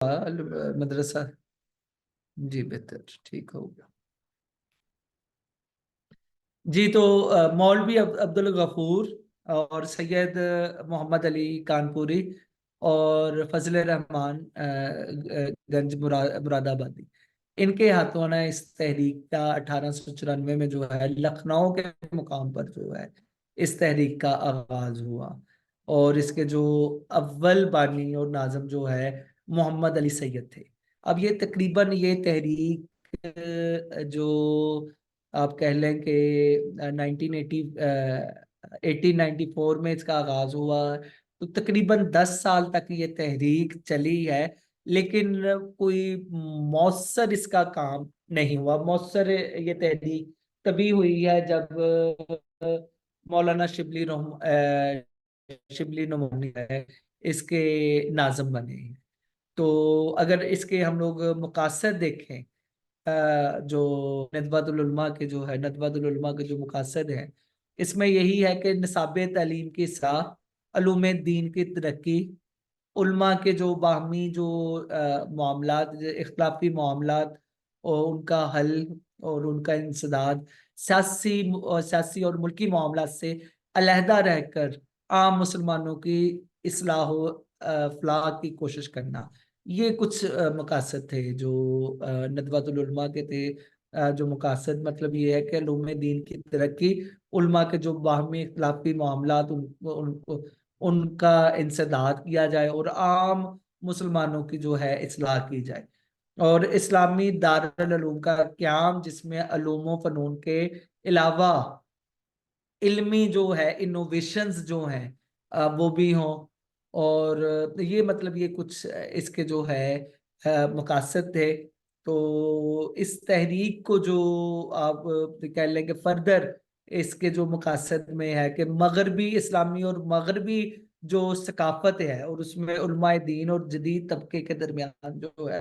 मदरसा। जी बेहतर, ठीक हो गया। जी तो मौलवी अब्दुल गफूर और सैयद मोहम्मद अली कानपुरी और फजल रहमान गंज मुरादाबादी, इनके हाथों ने इस तहरीक का 1894 में जो है लखनऊ के मुकाम पर जो है इस तहरीक का आगाज हुआ। और इसके जो अव्वल बानी और नाज़िम जो है मोहम्मद अली सैयद थे। अब ये तकरीबन ये तहरीक जो आप कह लें कि 1980 1894 में इसका आगाज हुआ, तो तकरीबन 10 साल तक ये तहरीक चली है। लेकिन कोई मौसर इसका काम नहीं हुआ। मौसर ये तहरीक तभी हुई है जब मौलाना शिबली नोमानी है इसके नाज़िम बने हैं। तो अगर इसके हम लोग मकासद देखें, जो नदवातुल उलमा के जो है नदवातुल उलमा के जो मकासद हैं, इसमें यही है कि निसाब तालीम की इस्लाह, उलूम दीन की तरक्की, उलमा के जो बाहमी जो मामलात, इख्तलाफी मामलात और उनका हल और उनका इंसदाद, सियासी और मुल्की मामलात से अलहदा रहकर आम मुसलमानों की इस्लाह व फलाह की कोशिश करना, ये कुछ मकासद थे जो नदवातुल उलमा के थे। जो मकासद मतलब ये है कि उलूम दीन की तरक्की, उलमा के जो बाहमी इख्तलाफी मामलात उनका इंसदाद किया जाए और आम मुसलमानों की जो है इस्लाह की जाए। और इस्लामी दारुल उलूम का क़याम, जिसमें उलूम फ़नून के अलावा इल्मी जो है इनोवेशंस जो हैं वो भी हों। और ये मतलब ये कुछ इसके जो है मकासद थे। तो इस तहरीक को जो आप कह लें कि फर्दर इसके जो मकासद में है कि मगरबी इस्लामी और मगरबी जो सकाफत है और उसमें उलमाए दीन और जदीद तबके के दरमियान जो है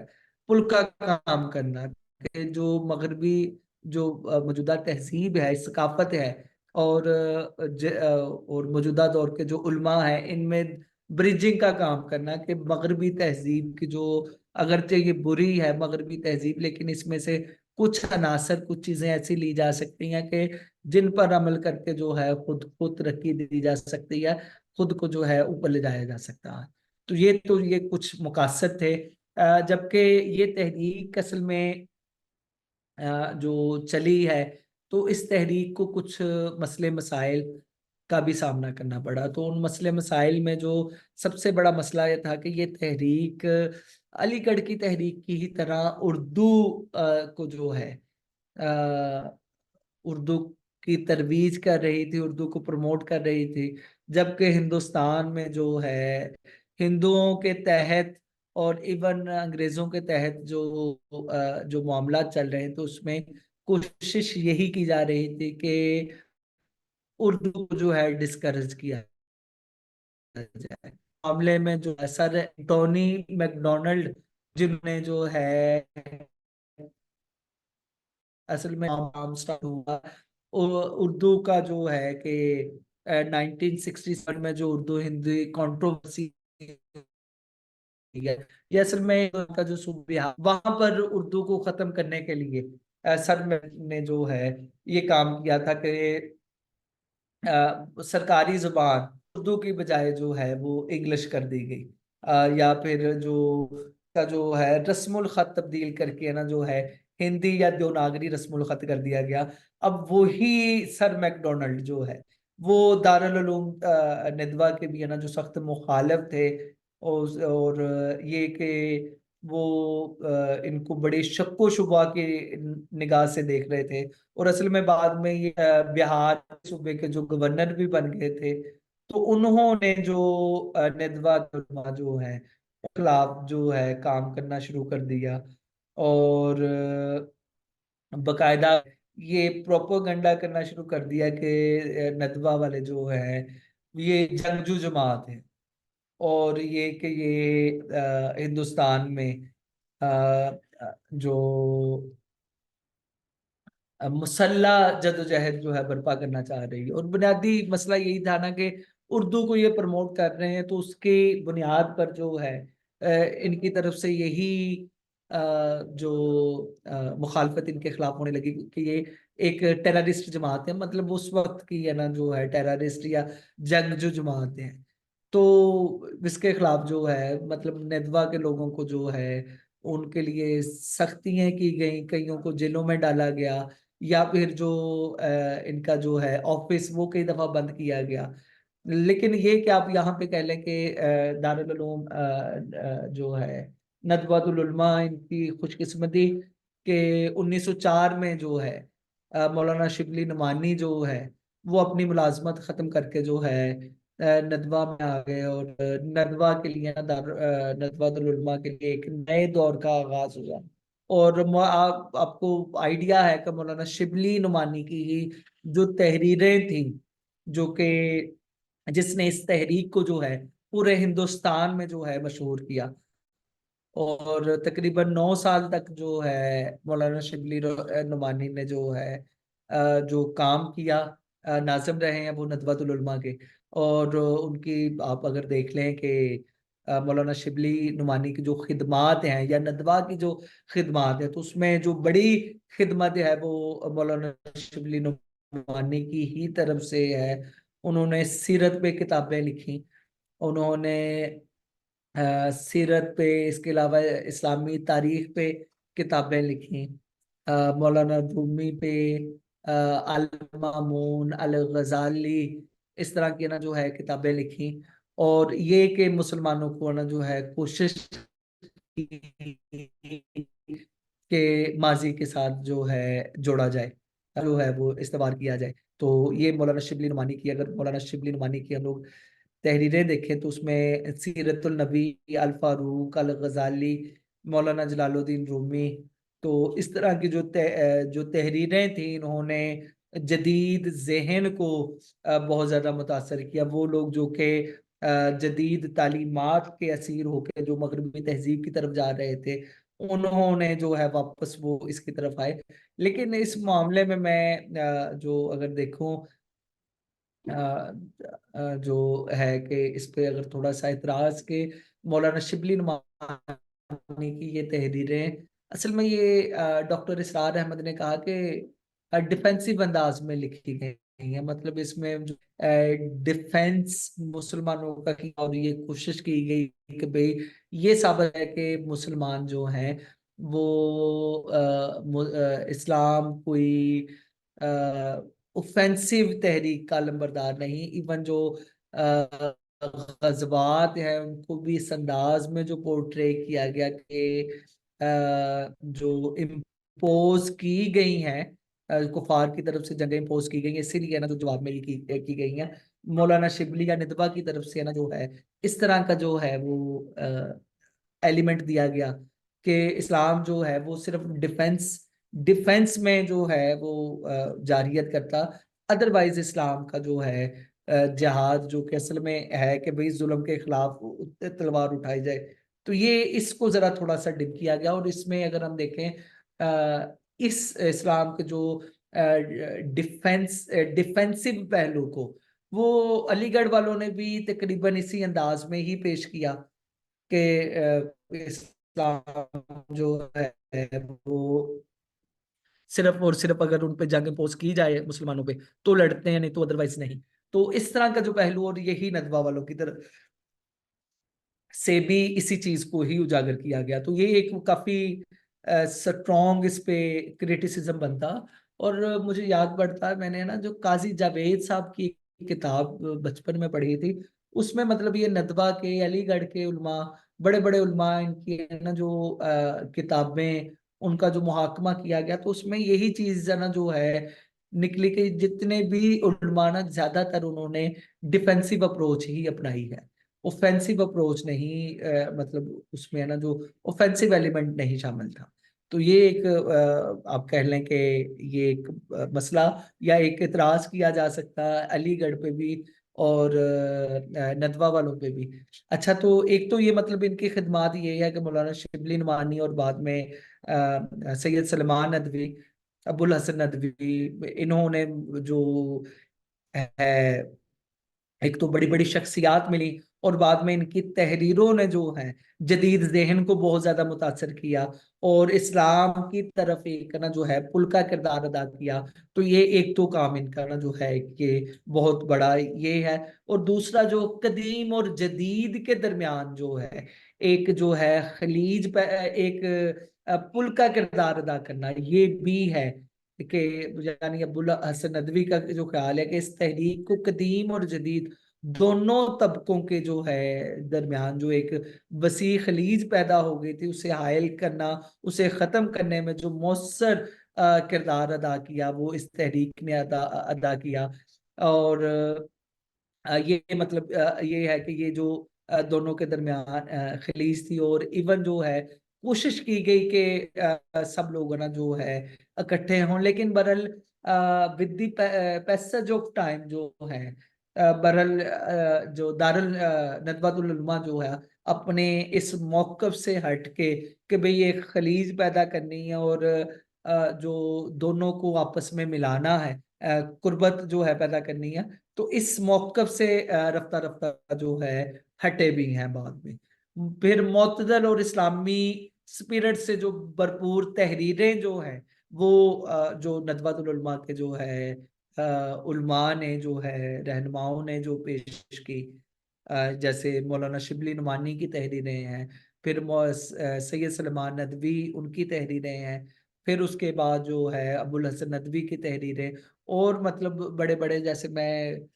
पुल का काम करना, कि जो मगरबी जो मौजूदा तहजीब है, सकाफत है और और मौजूदा दौर के जो उलमा हैं, इनमें ब्रिजिंग का काम करना, कि मगरबी तहजीब की जो अगरचे ये बुरी है मगरबी तहजीब, लेकिन इसमें से कुछ अनासर कुछ चीजें ऐसी ली जा सकती हैं कि जिन पर अमल करके जो है खुद को तरक्की दी जा सकती है, खुद को जो है ऊपर ले जाया जा सकता है। तो ये कुछ मकासद थे। जबकि ये तहरीक असल में जो चली है, तो इस तहरीक को कुछ मसले मसाइल का भी सामना करना पड़ा। तो उन मसले मसाइल में जो सबसे बड़ा मसला ये था कि ये तहरीक अलीगढ़ की तहरीक की ही तरह उर्दू को जो है उर्दू की तरवीज कर रही थी, उर्दू को प्रमोट कर रही थी। जबकि हिंदुस्तान में जो है हिंदुओं के तहत और इवन अंग्रेजों के तहत जो मामला चल रहे हैं, तो उसमें कोशिश यही की जा रही थी कि उर्दू को जो है डिस्करेज किया जाए। मामले में जो है सर टोनी मैकडोनल्ड, जिन्होंने जो है असल में काम स्टार्ट हुआ उर्दू का जो है कि 1967 में जो उर्दू हिंदी कंट्रोवर्सी है, ये असल में का जो सूबा वहां पर उर्दू को खत्म करने के लिए सर ने जो है ये काम किया था कि सरकारी जुबान उर्दू की बजाय जो है वो इंग्लिश कर दी गई। या फिर जो का जो है रस्मुल खत तब्दील करके है ना जो है हिंदी या देवनागरी रस्मुल खत कर दिया गया। अब वही सर मैकडोनल्ड जो है वो दारुल उलूम नदवा के भी है ना जो सख्त मुखालिफ थे। और ये कि वो इनको बड़े शक्को शुबा की निगाह से देख रहे थे। और असल में बाद में ये बिहार सूबे के जो गवर्नर भी बन गए थे, तो उन्होंने जो नेदवा उलमा जो है खिलाफ जो है काम करना शुरू कर दिया। और बकायदा ये प्रोपोगंडा करना शुरू कर दिया कि नदवा वाले जो है ये जंगजू जमात है, और ये कि ये हिंदुस्तान में जो मुसल्ला जदोजहद जो है बर्पा करना चाह रही है। और बुनियादी मसला यही था ना कि उर्दू को ये प्रमोट कर रहे हैं, तो उसके बुनियाद पर जो है इनकी तरफ से यही जो मुखालफत इनके खिलाफ होने लगी कि ये एक टेररिस्ट जमात है, मतलब उस वक्त की है ना जो है टेररिस्ट या जंगजू जमात है। तो इसके खिलाफ जो है मतलब नेदवा के लोगों को जो है उनके लिए सख्तियां की गई, कईयों को जेलों में डाला गया, या फिर जो इनका जो है ऑफिस वो कई दफा बंद किया गया। लेकिन ये कि आप यहाँ पे कह लें कि दारुल उलूम जो है नदवातुल उलमा, इनकी खुशकिस्मती के 1904 में जो है मौलाना शिबली नुमानी जो है वो अपनी मुलाजमत खत्म करके जो है नदवा में आ गए, और नदवा के लिए ना नदवातुल उलमा के लिए एक नए दौर का आगाज हुआ। और आपको आइडिया है कि मौलाना शिबली नुमानी की ही जो तहरीरें थी, जो कि जिसने इस तहरीक को जो है पूरे हिंदुस्तान में जो है मशहूर किया, और तकरीबन 9 साल तक जो है मौलाना शिबली नुमानी ने जो है जो काम किया, नाजिम रहे हैं वो नदवतुल उलमा के। और उनकी आप अगर देख लें कि मौलाना शिबली नुमानी की जो खिदमात हैं या नदवा की जो खिदमात है, तो उसमें जो बड़ी खिदमत है वो मौलाना शिबली नुमानी की ही तरफ से है। उन्होंने सीरत पे किताबें लिखी, उन्होंने सीरत पे, इसके अलावा इस्लामी तारीख पे किताबें लिखी, मौलाना रूमी पे, अल मामून, अल गजाली, इस तरह की ना जो है किताबें लिखी। और ये कि मुसलमानों को ना जो है कोशिश के माजी के साथ जो है जोड़ा जाए, जो है वो इस्तेमाल किया जाए। तो ये मौलाना शिबली नुमानी की, अगर मौलाना शिबली नुमानी की हम लोग तहरीरें देखें तो उसमें सीरतुल नबी, अल फारूक, अल गजाली, मौलाना जलालुद्दीन रूमी, तो इस तरह की जो तहरीरें थी, इन्होंने जदीद जहन को बहुत ज़्यादा मुतासर किया। वो लोग जो कि जदीद तालीमात के असीर होकर जो मगरबी तहजीब की तरफ जा रहे थे, उन्होंने जो है वापस वो इसकी तरफ आए। लेकिन इस मामले में मैं जो अगर देखूं जो है कि इस पे अगर थोड़ा सा इतराज के मौलाना शिबली नुमानी की ये तहरीरें असल में ये डॉक्टर इसरार अहमद ने कहा कि डिफेंसिव अंदाज में लिखी गई है, मतलब इसमें जो डिफेंस मुसलमानों का की और ये कोशिश की गई कि भाई ये साबित है कि मुसलमान जो हैं वो इस्लाम कोई ऑफेंसिव तहरीक का लंबरदार नहीं। इवन जो गजबात हैं उनको भी इस अंदाज में जो पोर्ट्रे किया गया कि जो इम्पोज की गई हैं, कुफार की तरफ से जंगें इम्पोज की गई हैं, इसीलिए ना जो जवाब में की गई हैं, मौलाना शिबली या निदबा की तरफ से ना जो है इस तरह का जो है वो एलिमेंट दिया गया कि इस्लाम जो है वो सिर्फ डिफेंस डिफेंस में जो है वो जारियत करता। अदरवाइज इस्लाम का जो है जिहाद जो कि असल में है कि भाई जुल्म के खिलाफ तलवार उठाई जाए, तो ये इसको जरा थोड़ा सा डिप किया गया। और इसमें अगर हम देखें इस इस्लाम के जो डिफेंसिव पहलू को वो अलीगढ़ वालों ने भी तकरीबन इसी अंदाज में ही पेश किया कि इस्लाम जो है वो सिर्फ और सिर्फ अगर उन पे जंग इम्पोज की जाए मुसलमानों पे तो लड़ते हैं, नहीं तो अदरवाइज नहीं। तो इस तरह का जो पहलू, और यही नदवा वालों की तरफ से भी इसी चीज को ही उजागर किया गया। तो ये एक काफी स्ट्रॉन्ग इस पे क्रिटिसिज्म बनता। और मुझे याद पड़ता है मैंने ना जो काजी जावेद साहब की किताब बचपन में पढ़ी थी, उसमें मतलब ये नदवा के अलीगढ़ के उलमा, बड़े बड़े उलमा, इनकी है ना जो किताबें, उनका जो मुहाकमा किया गया, तो उसमें यही चीज है ना जो है निकली कि जितने भी उलमा ना ज्यादातर उन्होंने डिफेंसिव अप्रोच ही अपनाई है, ऑफेंसिव अप्रोच नहीं, मतलब उसमें है ना जो ऑफेंसिव एलिमेंट नहीं शामिल था। तो ये एक आप कह लें कि ये एक मसला या एक इतराज किया जा सकता है अलीगढ़ पे भी और नदवा वालों पे भी। अच्छा, तो एक तो ये मतलब इनकी खिदमात ये है कि मौलाना शिबली नुमानी और बाद में सैयद सलमान नदवी, अबुल हसन नदवी, इन्होंने जो है एक तो बड़ी बड़ी शख्सियात मिली, और बाद में इनकी तहरीरों ने जो है जदीद जहन को बहुत ज्यादा मुतासर किया और इस्लाम की तरफ एक ना जो है पुल का किरदार अदा किया। तो ये एक तो काम इनका ना जो है कि बहुत बड़ा ये है। और दूसरा जो कदीम और जदीद के दरमियान जो है एक जो है खलीज पे एक पुल का किरदार अदा करना, ये भी है कि यानी अबुल हसन नदवी का जो ख्याल है कि इस तहरीक को कदीम और जदीद दोनों तबकों के जो है दरमियान जो एक वसी खलीज पैदा हो गई थी, उसे हायल करना, उसे खत्म करने में जो मौसर किरदार अदा किया वो इस तहरीक ने अदा अदा किया। और ये मतलब ये है कि ये जो दोनों के दरमियान खलीज थी। और इवन जो है कोशिश की गई कि सब लोग ना जो है इकट्ठे हों, लेकिन बहरल with the passage of time जो है बहरल जो दारुल नदवतुल उलमा जो है अपने इस मौकफ से हट के कि भाई एक खलीज पैदा करनी है और जो दोनों को आपस में मिलाना है, कुर्बत जो है पैदा करनी है, तो इस मौकफ से रफ्ता रफ्ता जो है हटे भी हैं बाद में। फिर मोतदल और इस्लामी स्पिरिट से जो भरपूर तहरीरें जो हैं वो जो नदवतुल उलमा के जो है उलमा ने जो है रहनुमाओं ने जो पेश की, जैसे मौलाना शिबली नुमानी की तहरीरें हैं, फिर सैयद सलमान नदवी उनकी तहरीरें हैं, फिर उसके बाद जो है अबुल हसन नदवी की तहरीरें, और मतलब बड़े बड़े जैसे मैं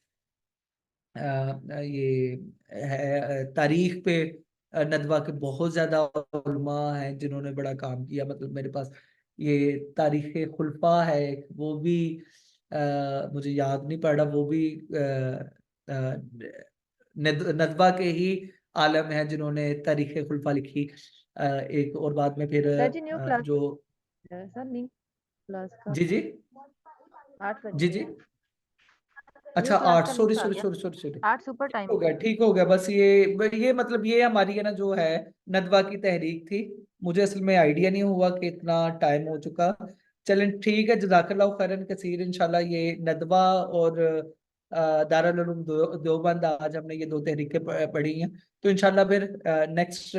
ये है तारीख पे नदवा के बहुत ज्यादा उलमा हैं जिन्होंने बड़ा काम किया। मतलब मेरे पास ये तारीख खुलफा है एक, वो भी मुझे याद नहीं पड़ रहा, वो भी नदवा के ही आलम है जिन्होंने तारीख खुलफा लिखी। एक और बाद में फिर सर जी न्यू क्लास जो सर न्यू क्लास का जी जी 8 बज जी गए जी हैं। न्यू अच्छा क्लास 8, का सॉरी लिंक आ सॉरी गया। Sorry sorry sorry. 8 super time हो हो गया, गया। ठीक हो गया। बस ये मतलब ये हमारी है ना जो है नदवा की तहरीक थी। मुझे असल में आइडिया नहीं हुआ कि इतना टाइम हो चुका। चलें ठीक है, जज़ाकल्लाह खैरन कसीर। इंशाल्लाह ये नदवा और दारुल उलूम देवबंद आज हमने ये दो तहरीकें पढ़ी हैं, तो इंशाल्लाह फिर नेक्स्ट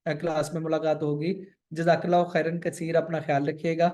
क्लास में मुलाकात होगी। जज़ाकल्लाह खैरन कसीर, अपना ख्याल रखिएगा।